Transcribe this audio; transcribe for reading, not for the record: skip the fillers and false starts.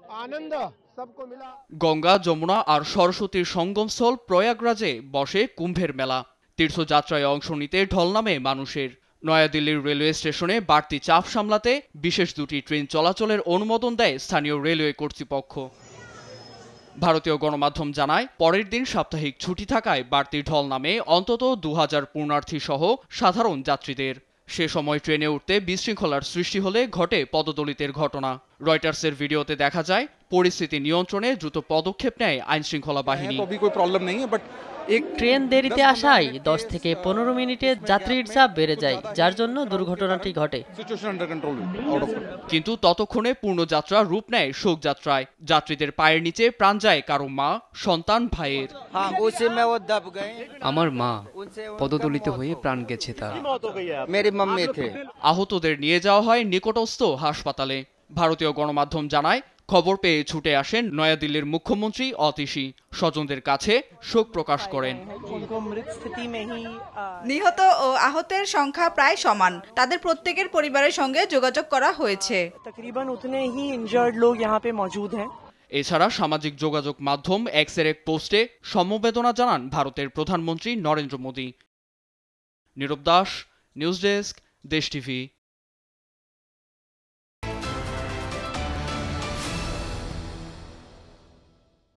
आनंद सबको मिला। গঙ্গা যমুনা আর সরস্বতীর সঙ্গমস্থল প্রয়াগরাজে বসে কুম্ভের মেলা। তীর্থযাত্রায় অংশ নিতে ঢল নামে মানুষের। নয়াদিল্লির রেলওয়ে স্টেশনে বাড়তি চাপ সামলাতে বিশেষ দুটি ট্রেন চলাচলের অনুমোদন দেয় স্থানীয় রেলওয়ে কর্তৃপক্ষ। ভারতীয় গণমাধ্যম জানায়, পরের দিন সাপ্তাহিক ছুটি থাকায় বাড়তি ঢল নামে অন্তত 2000 পুণ্যার্থী সহ সাধারণ যাত্রীদের। সে সময় ট্রেনে উঠতে বিশৃঙ্খলার সৃষ্টি হলে ঘটে পদদলিতের ঘটনা। রয়টার্সের ভিডিওতে দেখা যায়, পরিস্থিতি নিয়ন্ত্রণে দ্রুত পদক্ষেপ নেয় আইনশৃঙ্খলা বাহিনী। ট্রেন দেরিতে আসায় 10 থেকে 15 মিনিটে যাত্রীর চাপ বেড়ে যায়, যার জন্য দুর্ঘটনাটি ঘটে। কিন্তু ততক্ষণে পূর্ণযাত্রা রূপ নেয় শোকযাত্রায়। যাত্রীদের পায়ের নিচে প্রাণ যায় কারো মা, সন্তান, ভাইয়ের। আমার মা পদদলিত হয়ে প্রাণ গেছে তার। আহতদের নিয়ে যাওয়া হয় নিকটস্থ হাসপাতালে। ভারতীয় গণমাধ্যম জানায়, খবর পেয়ে ছুটে আসেন নয়াদিল্লির মুখ্যমন্ত্রী অতীশী। স্বজনদের কাছে শোক প্রকাশ করেন। নিহত ও আহতের সংখ্যা প্রায় সমান। তাদের প্রত্যেকের পরিবারের সঙ্গে যোগাযোগ করা হয়েছে। এছাড়া সামাজিক যোগাযোগ মাধ্যম এক্সের এক পোস্টে সমবেদনা জানান ভারতের প্রধানমন্ত্রী নরেন্দ্র মোদী। নীরব দাস, নিউজ ডেস্ক, দেশ টিভি।